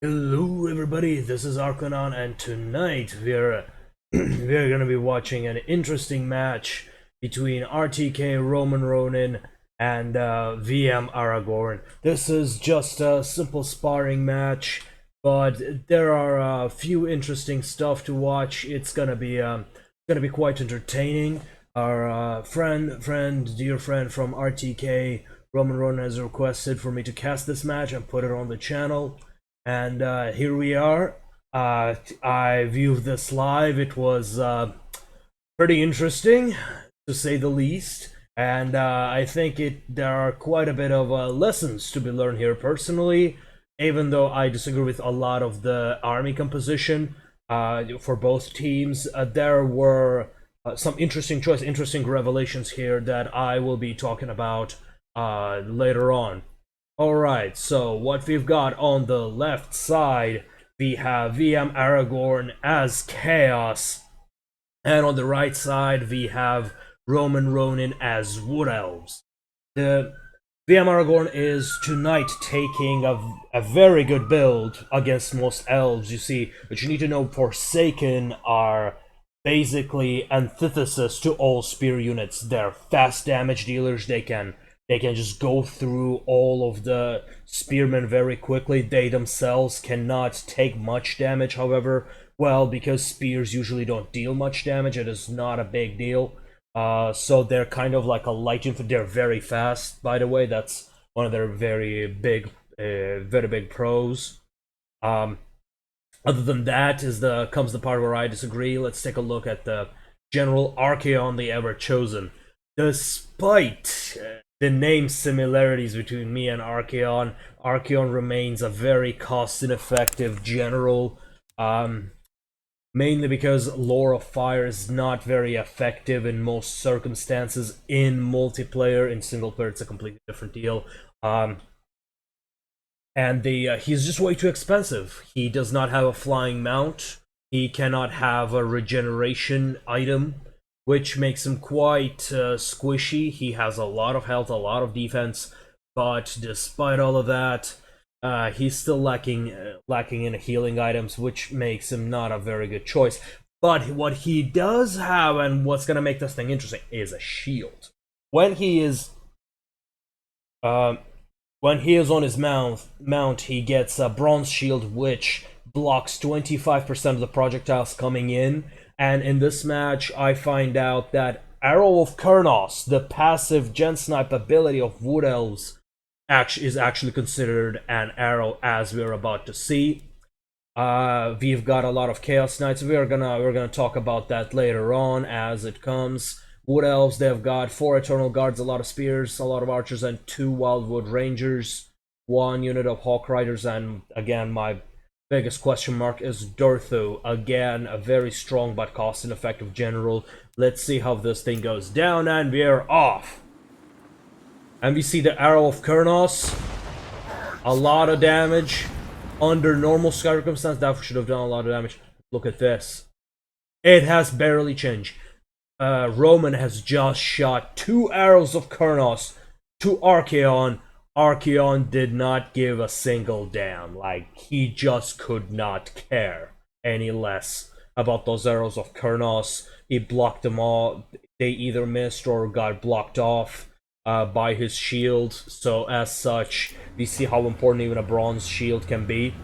Hello everybody, this is Aragorn and tonight we're gonna be watching an interesting match between RTK RomanRonin and VM Aragorn. This is just a simple sparring match, but there are a few interesting stuff to watch. It's gonna be quite entertaining. Our dear friend from RTK RomanRonin has requested for me to cast this match and put it on the channel. And here we are. I viewed this live. It was pretty interesting, to say the least. And I think there are quite a bit of lessons to be learned here personally, even though I disagree with a lot of the army composition for both teams. There were some interesting revelations here that I will be talking about later on. Alright, so what we've got on the left side, we have VM Aragorn as Chaos, and on the right side we have RomanRonin as Wood Elves. The VM Aragorn is tonight taking a very good build against most elves. You see, but you need to know Forsaken are basically antithesis to all spear units. They're fast damage dealers. They can just go through all of the spearmen very quickly. They themselves cannot take much damage, however. Well, because spears usually don't deal much damage, it is not a big deal. So they're kind of like a light infantry. They're very fast, by the way. That's one of their very big pros. Other than that comes the part where I disagree. Let's take a look at the General Archaon the Ever-Chosen. Despite the name similarities between me and Archaon, Archaon remains a very cost-ineffective general, mainly because Lore of Fire is not very effective in most circumstances in multiplayer. In single player, it's a completely different deal. And he's just way too expensive. He does not have a flying mount. He cannot have a regeneration item, which makes him quite squishy. He has a lot of health, a lot of defense, but despite all of that, he's still lacking in healing items, which makes him not a very good choice. But what he does have, and what's gonna make this thing interesting, is a shield. When he is on his mount, he gets a bronze shield, which blocks 25% of the projectiles coming in. And in this match, I find out that Arrow of Kurnos, the passive gen snipe ability of Wood Elves, is actually considered an arrow, as we're about to see. We've got a lot of Chaos Knights. We're gonna talk about that later on as it comes. Wood Elves, they've got 4 Eternal Guards, a lot of Spears, a lot of Archers, and 2 Wildwood Rangers, 1 unit of Hawk Riders, and again, my biggest question mark is Dorthu. Again, a very strong but cost-ineffective general. Let's see how this thing goes down, and we're off. And we see the Arrow of Kurnos. A lot of damage. Under normal circumstances, that should have done a lot of damage. Look at this. It has barely changed. Roman has just shot 2 Arrows of Kurnos to Archaon. Archaon did not give a single damn. Like, he just could not care any less about those Arrows of Kurnos. He blocked them all. They either missed or got blocked off by his shield. So as such, we see how important even a bronze shield can be.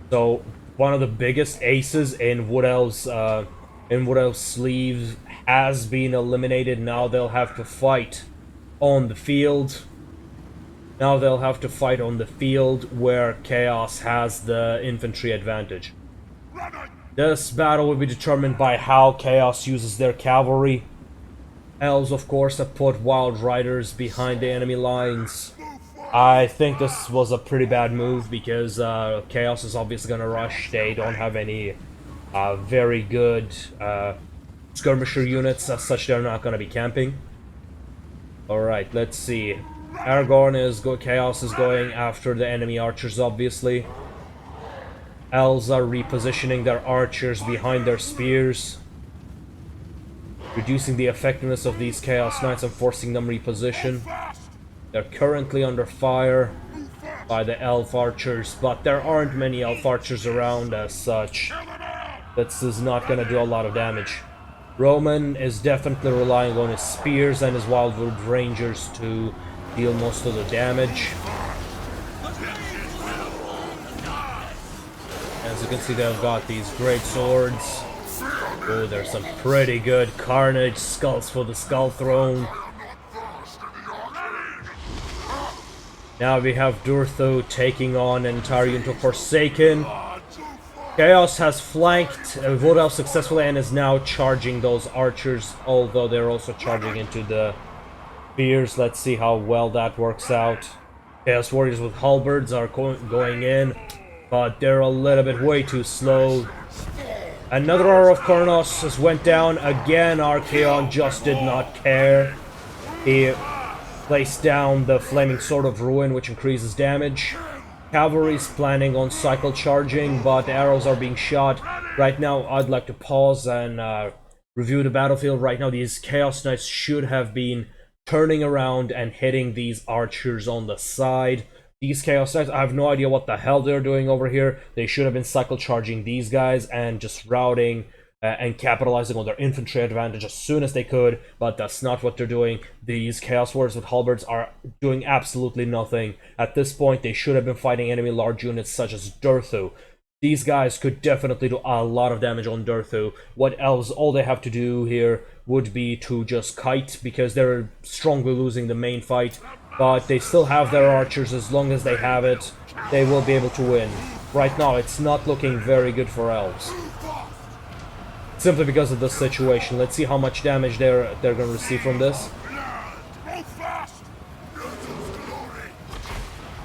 So one of the biggest aces in Wood Elves' sleeve has been eliminated. Now they'll have to fight on the field. Where Chaos has the infantry advantage. This battle will be determined by how Chaos uses their cavalry. Elves, of course, have put Wild Riders behind the enemy lines. I think this was a pretty bad move because Chaos is obviously gonna rush. They don't have any very good skirmisher units, as such they're not gonna be camping. Alright, let's see. Chaos is going after the enemy archers, obviously. Elves are repositioning their archers behind their spears, reducing the effectiveness of these Chaos Knights and forcing them reposition. They're currently under fire. by the elf archers, but there aren't many elf archers around as such. This is not gonna do a lot of damage. Roman is definitely relying on his spears and his Wildwood Rangers to deal most of the damage. As you can see, they've got these great swords. Oh, there's some pretty good carnage. Skulls for the Skull Throne. Now we have Durthu taking on an entire unit of Forsaken. Chaos has flanked Wood Elf successfully and is now charging those archers, although they're also charging into the spears. Let's see how well that works out. Chaos Warriors with halberds are going in, but they're a little bit way too slow. Another Aura of Kornos has went down. Again, Archaon just did not care. He placed down the Flaming Sword of Ruin, which increases damage. Cavalry's planning on cycle charging, but arrows are being shot. Right now, I'd like to pause and review the battlefield. Right now, these Chaos Knights should have been turning around and hitting these archers on the side. These Chaos Knights, I have no idea what the hell they're doing over here. They should have been cycle charging these guys and just routing and capitalizing on their infantry advantage as soon as they could, but that's not what they're doing. These Chaos Warriors with halberds are doing absolutely nothing. At this point, they should have been fighting enemy large units such as Durthu. These guys could definitely do a lot of damage on Durthu. What else? All they have to do here would be to just kite, because they're strongly losing the main fight, but they still have their archers. As long as they have it, they will be able to win. Right now, it's not looking very good for elves, simply because of the situation. Let's see how much damage they're going to receive from this.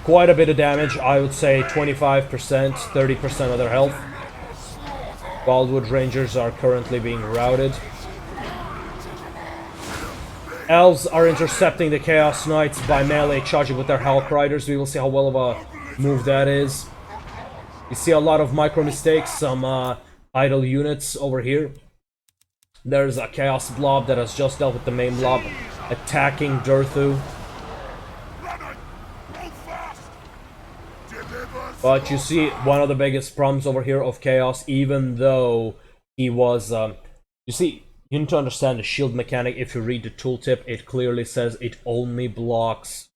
Quite a bit of damage, I would say 25%, 30% of their health. Wildwood Rangers are currently being routed. Elves are intercepting the Chaos Knights by melee charging with their Hulk Riders. We will see how well of a move that is. You see a lot of micro mistakes, some idle units over here. There's a Chaos Blob that has just dealt with the main blob, attacking Durthu. But you see, one of the biggest problems over here of Chaos, even though he was... you see, you need to understand the shield mechanic. If you read the tooltip, it clearly says it only blocks...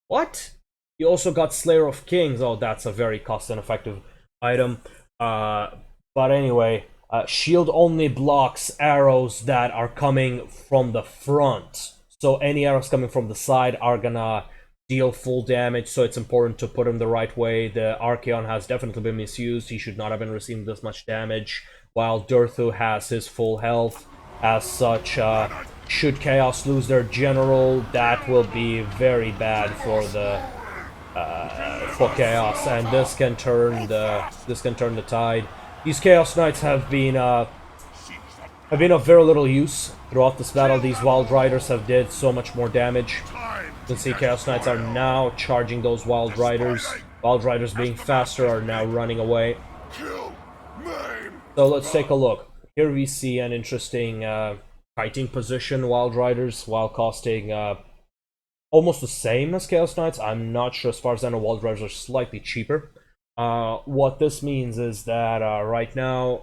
What? You also got Slayer of Kings. Oh, that's a very cost-ineffective item. But anyway, shield only blocks arrows that are coming from the front. So any arrows coming from the side are gonna deal full damage, so it's important to put him the right way. The Archaon has definitely been misused. He should not have been receiving this much damage, while Durthu has his full health. As such, should Chaos lose their general, that will be very bad for the for Chaos, and this can turn the tide. These Chaos Knights have been of very little use throughout this battle. These Wild Riders have did so much more damage. You can see Chaos Knights are now charging those Wild Riders. Wild Riders, being faster, are now running away. So let's take a look. Here we see an interesting fighting position. Wild Riders, while costing almost the same as Chaos Knights. I'm not sure. As far as I know, Wild Riders are slightly cheaper. What this means is that right now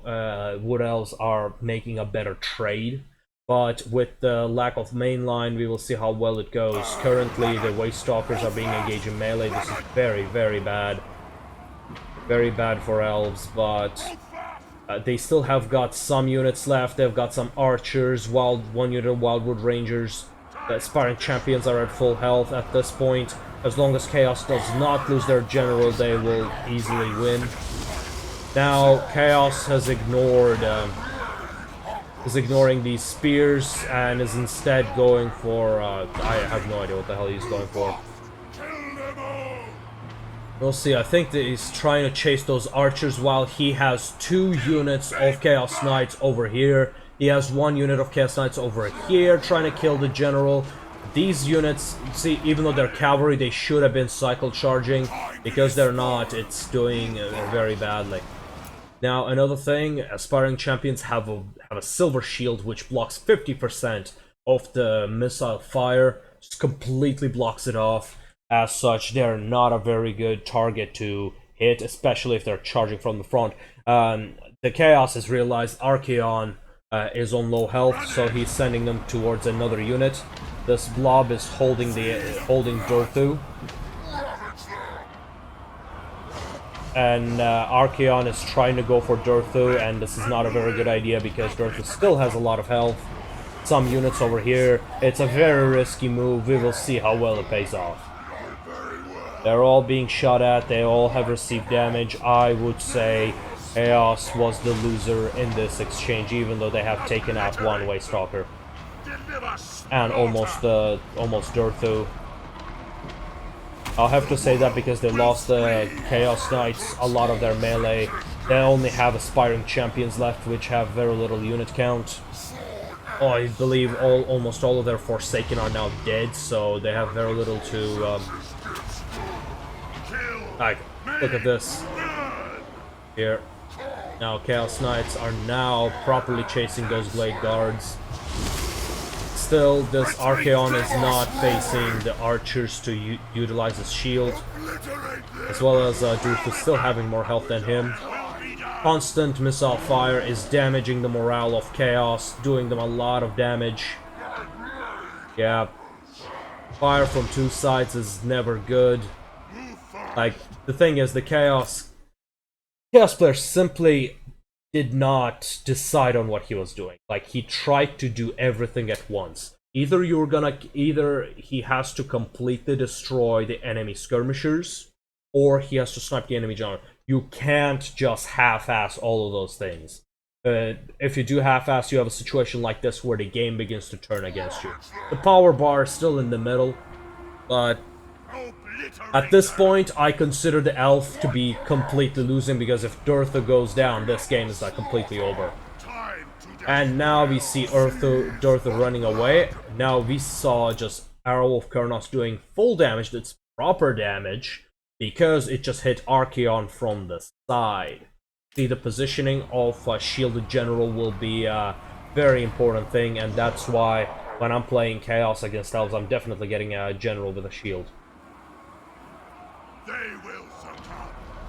Wood Elves are making a better trade, but with the lack of mainline, we will see how well it goes. Currently, the Waste Stalkers are being engaged in melee. This is very, very bad. Very bad for Elves, but they still have got some units left. They've got some archers, one unit of Wildwood Rangers. The Sparring Champions are at full health at this point. As long as Chaos does not lose their general, they will easily win. Now, Chaos has is ignoring these spears and is instead going for... I have no idea what the hell he's going for. We'll see. I think that he's trying to chase those archers while he has 2 units of Chaos Knights over here. He has 1 unit of Chaos Knights over here trying to kill the general. These units, see, even though they're cavalry, they should have been cycle charging. Because they're not, it's doing very badly. Now, another thing, Aspiring Champions have a silver shield which blocks 50% of the missile fire. Just completely blocks it off. As such, they're not a very good target to hit, especially if they're charging from the front. The Chaos has realized Archaon is on low health, so he's sending them towards another unit. This blob is holding Dorthu. And Archaon is trying to go for Dorthu, and this is not a very good idea because Dorthu still has a lot of health. Some units over here. It's a very risky move. We will see how well it pays off. They're all being shot at. They all have received damage. I would say Chaos was the loser in this exchange, even though they have taken out one Way Stalker. And almost Dorthu. I'll have to say that because they lost the Chaos Knights, a lot of their melee. They only have aspiring champions left, which have very little unit count. Oh, I believe almost all of their Forsaken are now dead, so they have very little to... Like, look at this. Here. Now, Chaos Knights are now properly chasing those Blade Guards. Still, this Archaon is not facing the archers to utilize his shield. As well as Dorthu still having more health than him. Constant missile fire is damaging the morale of Chaos, doing them a lot of damage. Yeah. Fire from two sides is never good. Like, the thing is, the Chaos player simply did not decide on what he was doing. Like, he tried to do everything at once. Either he has to completely destroy the enemy skirmishers, or he has to snipe the enemy general. You can't just half-ass all of those things. If you do half-ass, you have a situation like this where the game begins to turn against you. The power bar is still in the middle, but at this point, I consider the elf to be completely losing, because if Dorthu goes down, this game is like completely over. And now we see Dorthu running away. Now we saw just Arrow of Kurnos doing full damage, that's proper damage, because it just hit Archaon from the side. See, the positioning of a shielded general will be a very important thing, and that's why when I'm playing Chaos against elves, I'm definitely getting a general with a shield.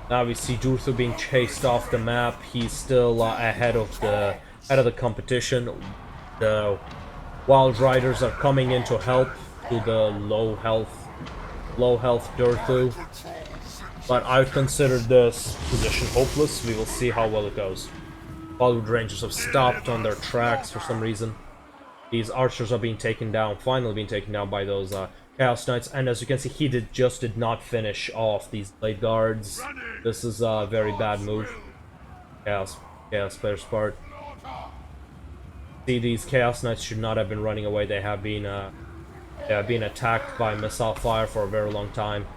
Now we see Dorthu being chased off the map. He's still ahead of the competition. The Wild Riders are coming in to help to the low health Dorthu. But I would consider this position hopeless. We will see how well it goes. Bollywood Rangers have stopped on their tracks for some reason. These archers are being taken down, finally being taken down by those Chaos Knights, and as you can see, he did not finish off these Blade Guards. This is a very bad move. Chaos player's part. See, these Chaos Knights should not have been running away. They have been attacked by missile fire for a very long time.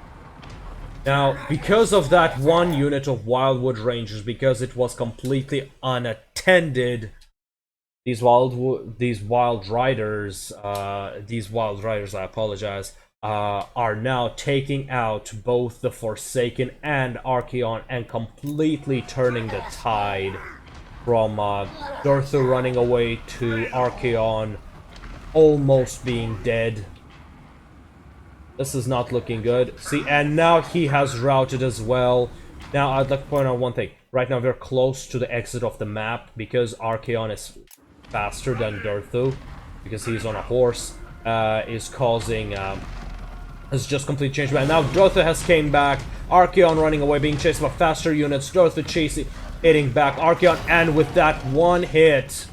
Now, because of that one unit of Wildwood Rangers, because it was completely unattended, these wild riders, I apologize, are now taking out both the Forsaken and Archaon and completely turning the tide from Dorthu running away to Archaon almost being dead. This is not looking good. See, and now he has routed as well. Now, I'd like to point out one thing. Right now, we're close to the exit of the map because Archaon is faster than Dorthu, because he's on a horse, is causing, has just completely changed. And now Dorthu has came back. Archaon running away, being chased by faster units. Dorthu chasing, hitting back Archaon, and with that one hit,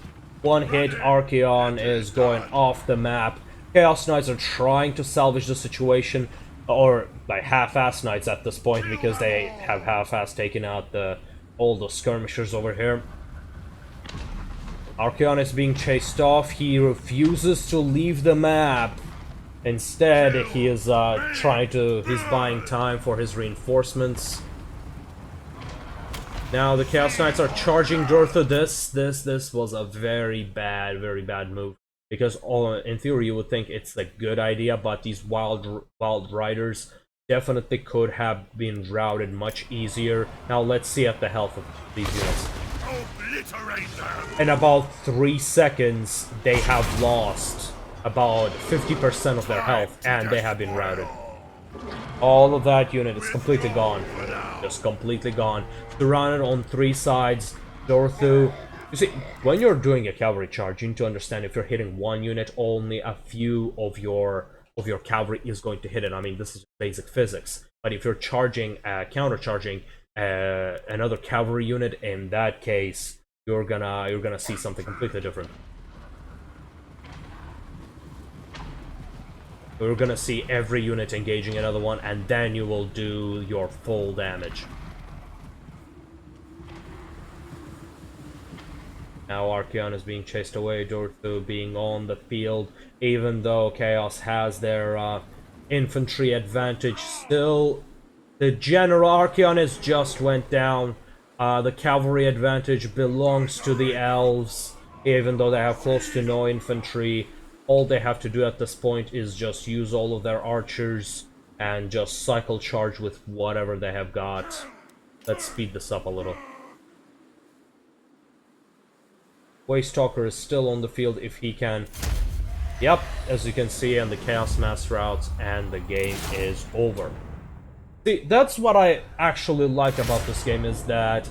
Archaon is going off the map. Chaos Knights are trying to salvage the situation, or by half-ass Knights at this point, because they have half-ass taken out all the skirmishers over here. Archaon is being chased off. He refuses to leave the map. Instead, he is he's buying time for his reinforcements. Now the Chaos Knights are charging Dorthu. This was a very bad move. Because in theory you would think it's a good idea, but these wild riders definitely could have been routed much easier. Now let's see at the health of these units. In about 3 seconds, they have lost about 50% of their health, and they have been routed. All of that unit is completely gone. Just completely gone. Surrounded on 3 sides. Dorthu. You see, when you're doing a cavalry charge, you need to understand if you're hitting one unit, only a few of your cavalry is going to hit it. I mean, this is basic physics. But if you're charging, counter-charging another cavalry unit, in that case, you're gonna see something completely different. You're gonna see every unit engaging another one, and then you will do your full damage. Now Archeon is being chased away, Dorthu being on the field, even though Chaos has their infantry advantage. Still, the General Archeon is just went down. The cavalry advantage belongs to the elves, even though they have close to no infantry. All they have to do at this point is just use all of their archers and just cycle charge with whatever they have got. Let's speed this up a little. Waystalker is still on the field if he can. Yep, as you can see, and the Chaos Mass routes, and the game is over. See, that's what I actually like about this game, is that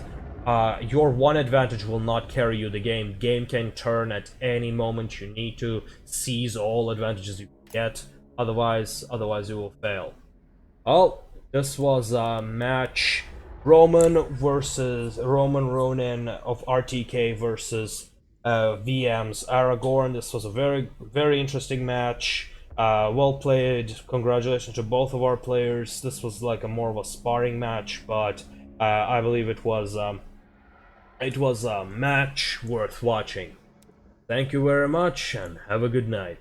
your one advantage will not carry you the game. Game can turn at any moment. You need to seize all advantages you get. Otherwise you will fail. Well, this was a match. RomanRonin of RTK versus VM's Aragorn. This was a very, very interesting match. Well played. Congratulations to both of our players. This was like more of a sparring match, but I believe it was a match worth watching. Thank you very much, and have a good night.